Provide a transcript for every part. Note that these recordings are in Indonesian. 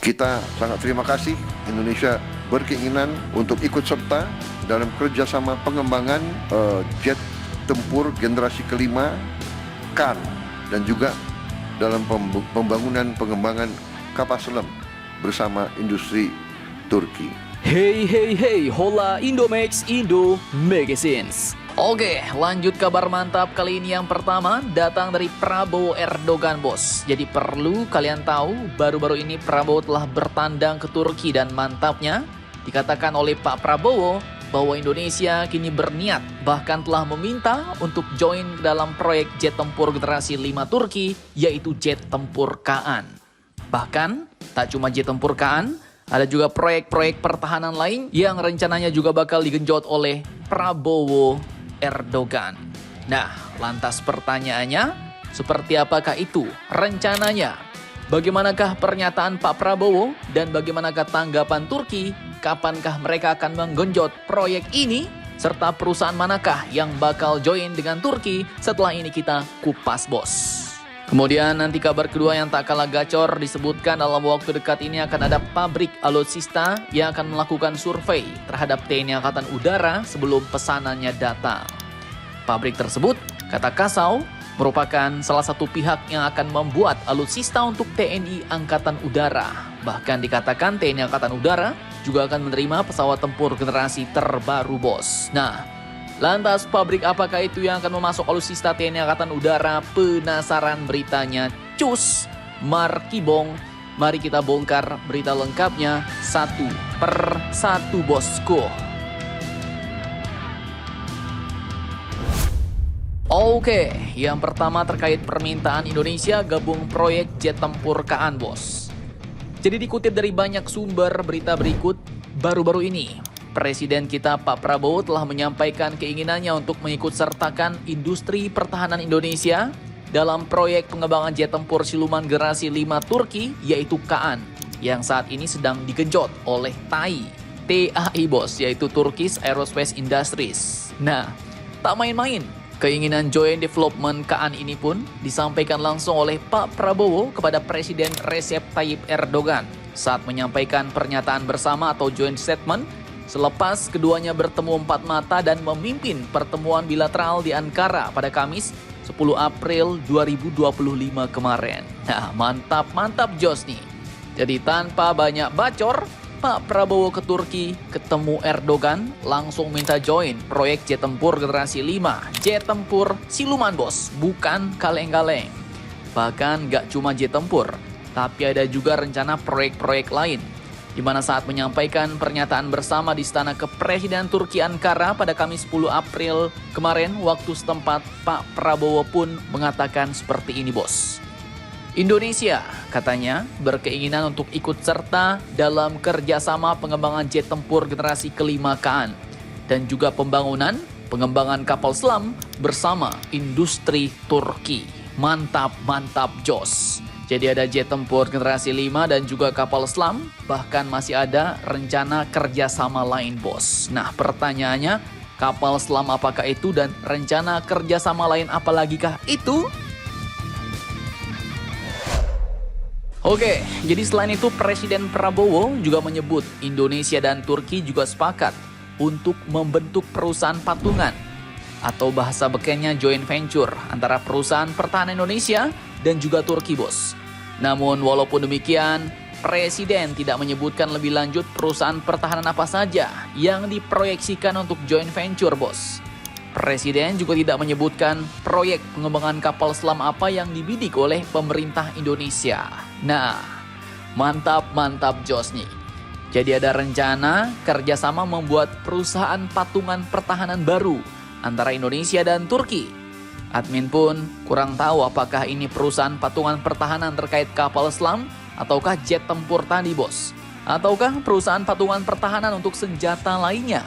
Kita sangat terima kasih Indonesia berkeinginan untuk ikut serta dalam kerjasama pengembangan jet tempur generasi kelima KAN dan juga dalam pengembangan kapal selam bersama industri Turki. Hey, hola Indomax Indo Magazines. Oke, lanjut kabar mantap kali ini. Yang pertama datang dari Prabowo Erdogan, bos. Jadi perlu kalian tahu, baru-baru ini Prabowo telah bertandang ke Turki dan mantapnya dikatakan oleh Pak Prabowo bahwa Indonesia kini berniat, bahkan telah meminta untuk join ke dalam proyek jet tempur generasi 5 Turki, yaitu jet tempur Kaan. Bahkan tak cuma jet tempur Kaan, ada juga proyek-proyek pertahanan lain yang rencananya juga bakal digenjot oleh Prabowo Erdogan. Nah, lantas pertanyaannya, seperti apakah itu rencananya? Bagaimanakah pernyataan Pak Prabowo dan bagaimanakah tanggapan Turki? Kapankah mereka akan menggenjot proyek ini? Serta perusahaan manakah yang bakal join dengan Turki? Setelah ini kita kupas, bos. Kemudian nanti kabar kedua yang tak kalah gacor disebutkan dalam waktu dekat ini akan ada pabrik alutsista yang akan melakukan survei terhadap TNI Angkatan Udara sebelum pesanannya datang. Pabrik tersebut, kata Kasau, merupakan salah satu pihak yang akan membuat alutsista untuk TNI Angkatan Udara. Bahkan dikatakan TNI Angkatan Udara juga akan menerima pesawat tempur generasi terbaru, bos. Nah, lantas pabrik apakah itu yang akan memasuk alutsista TNI Angkatan Udara? Penasaran beritanya? Cus, Markibong. Mari kita bongkar berita lengkapnya satu per satu, bosku. Oke, yang pertama terkait permintaan Indonesia gabung proyek jet tempur Kaan, bos. Jadi dikutip dari banyak sumber berita berikut, baru-baru ini Presiden kita Pak Prabowo telah menyampaikan keinginannya untuk mengikutsertakan industri pertahanan Indonesia dalam proyek pengembangan jet tempur siluman generasi 5 Turki, yaitu Kaan, yang saat ini sedang digenjot oleh TAI, bos, yaitu Turkish Aerospace Industries. Nah, tak main-main, keinginan joint development Kaan ini pun disampaikan langsung oleh Pak Prabowo kepada Presiden Recep Tayyip Erdogan saat menyampaikan pernyataan bersama atau joint statement selepas keduanya bertemu empat mata dan memimpin pertemuan bilateral di Ankara pada Kamis 10 April 2025 kemarin. Nah, mantap Jos nih. Jadi tanpa banyak bacor, Pak Prabowo ke Turki ketemu Erdogan langsung minta join proyek jet tempur generasi 5. Jet tempur siluman, bos, bukan kaleng-kaleng. Bahkan gak cuma jet tempur, tapi ada juga rencana proyek-proyek lain. Di mana saat menyampaikan pernyataan bersama di Istana Kepresidenan Turki Ankara pada Kamis 10 April kemarin waktu setempat, Pak Prabowo pun mengatakan seperti ini, bos. Indonesia, katanya, berkeinginan untuk ikut serta dalam kerjasama pengembangan jet tempur generasi kelima Kaan dan juga pengembangan kapal selam bersama industri Turki. Mantap Jos. Jadi ada jet tempur generasi 5 dan juga kapal selam, bahkan masih ada rencana kerjasama lain, bos. Nah, pertanyaannya, kapal selam apakah itu dan rencana kerjasama lain apalagikah itu? Oke, jadi selain itu Presiden Prabowo juga menyebut Indonesia dan Turki juga sepakat untuk membentuk perusahaan patungan atau bahasa bekennya joint venture antara perusahaan pertahanan Indonesia dan juga Turki, bos. Namun walaupun demikian, Presiden tidak menyebutkan lebih lanjut perusahaan pertahanan apa saja yang diproyeksikan untuk joint venture, bos. Presiden juga tidak menyebutkan proyek pengembangan kapal selam apa yang dibidik oleh pemerintah Indonesia. Nah, mantap Jos nih. Jadi ada rencana kerjasama membuat perusahaan patungan pertahanan baru antara Indonesia dan Turki. Admin pun kurang tahu apakah ini perusahaan patungan pertahanan terkait kapal selam ataukah jet tempur tadi, bos. Ataukah perusahaan patungan pertahanan untuk senjata lainnya.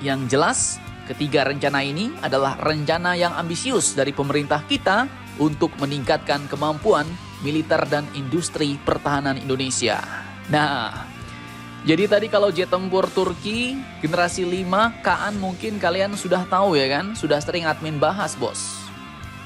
Yang jelas, ketiga rencana ini adalah rencana yang ambisius dari pemerintah kita untuk meningkatkan kemampuan militer dan industri pertahanan Indonesia. Nah, jadi tadi kalau jet tempur Turki generasi 5 Kaan mungkin kalian sudah tahu ya kan, sudah sering admin bahas, bos.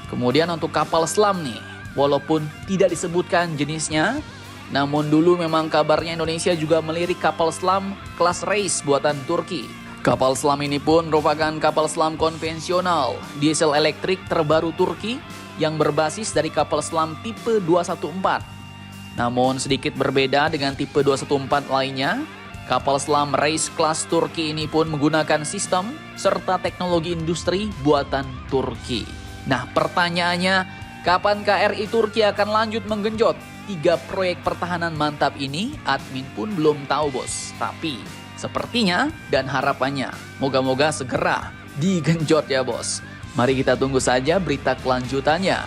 Kemudian untuk kapal selam nih, walaupun tidak disebutkan jenisnya, Namun dulu memang kabarnya Indonesia juga melirik kapal selam kelas race buatan Turki. Kapal selam ini pun merupakan kapal selam konvensional diesel elektrik terbaru Turki yang berbasis dari kapal selam tipe 214. Namun sedikit berbeda dengan tipe 214 lainnya, kapal selam race kelas Turki ini pun menggunakan sistem serta teknologi industri buatan Turki. Nah, pertanyaannya, kapan KRI Turki akan lanjut menggenjot 3 proyek pertahanan mantap ini? Admin pun belum tahu, bos. Tapi sepertinya dan harapannya moga-moga segera digenjot ya, bos. Mari kita tunggu saja berita kelanjutannya.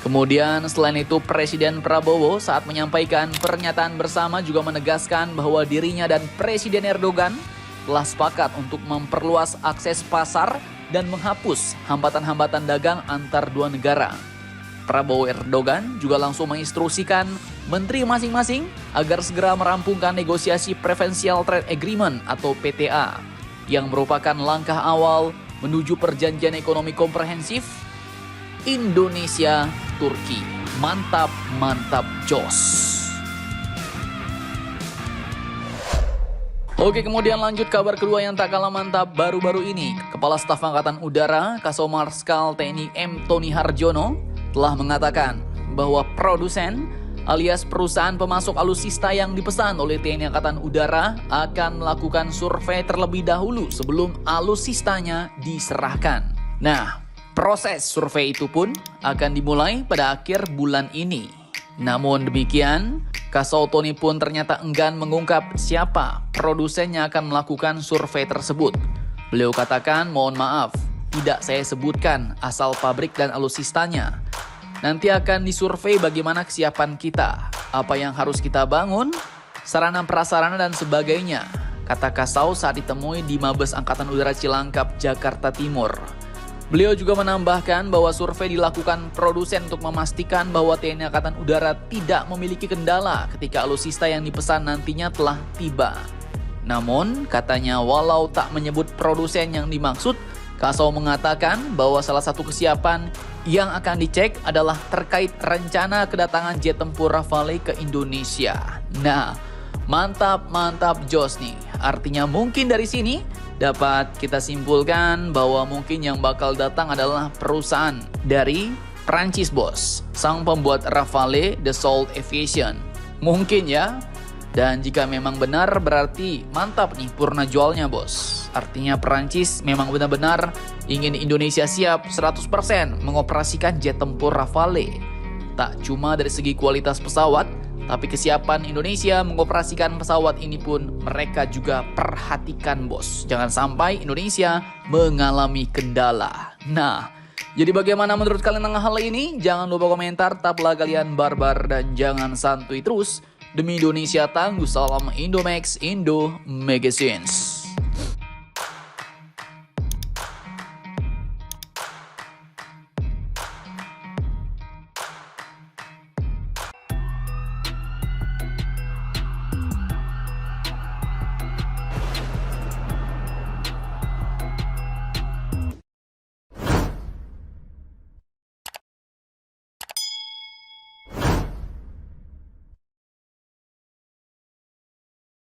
Kemudian selain itu Presiden Prabowo saat menyampaikan pernyataan bersama juga menegaskan bahwa dirinya dan Presiden Erdogan telah sepakat untuk memperluas akses pasar dan menghapus hambatan-hambatan dagang antar dua negara. Prabowo Erdogan juga langsung menginstruksikan menteri masing-masing agar segera merampungkan negosiasi Preferential Trade Agreement atau PTA yang merupakan langkah awal menuju perjanjian ekonomi komprehensif Indonesia-Turki. Mantap, mantap, jos. Oke, kemudian lanjut kabar kedua yang tak kalah mantap baru-baru ini. Kepala Staf Angkatan Udara Kasau Marskal TNI M. Tony Harjono telah mengatakan bahwa produsen alias perusahaan pemasok alutsista yang dipesan oleh TNI Angkatan Udara akan melakukan survei terlebih dahulu sebelum alutsistanya diserahkan. Nah, proses survei itu pun akan dimulai pada akhir bulan ini. Namun demikian, Kasau Tony pun ternyata enggan mengungkap siapa produsen yang akan melakukan survei tersebut. Beliau katakan, mohon maaf, tidak saya sebutkan asal pabrik dan alutsistanya. Nanti akan disurvei bagaimana kesiapan kita, apa yang harus kita bangun, sarana prasarana dan sebagainya, kata Kasau saat ditemui di Mabes Angkatan Udara Cilangkap, Jakarta Timur. Beliau juga menambahkan bahwa survei dilakukan produsen untuk memastikan bahwa TNI Angkatan Udara tidak memiliki kendala ketika alutsista yang dipesan nantinya telah tiba. Namun, katanya walau tak menyebut produsen yang dimaksud, Kasau mengatakan bahwa salah satu kesiapan yang akan dicek adalah terkait rencana kedatangan jet tempur Rafale ke Indonesia. Nah, mantap jos nih. Artinya mungkin dari sini dapat kita simpulkan bahwa mungkin yang bakal datang adalah perusahaan dari Prancis, bos. Sang pembuat Rafale, Dassault Aviation. Mungkin ya. Dan jika memang benar berarti mantap nih purna jualnya, bos. Artinya Prancis memang benar-benar ingin Indonesia siap 100% mengoperasikan jet tempur Rafale. Tak cuma dari segi kualitas pesawat, tapi kesiapan Indonesia mengoperasikan pesawat ini pun mereka juga perhatikan, bos. Jangan sampai Indonesia mengalami kendala. Nah, jadi bagaimana menurut kalian tentang hal ini? Jangan lupa komentar, tetaplah kalian barbar dan jangan santuy terus. Demi Indonesia tangguh, salam Indomax, Indo Magazines.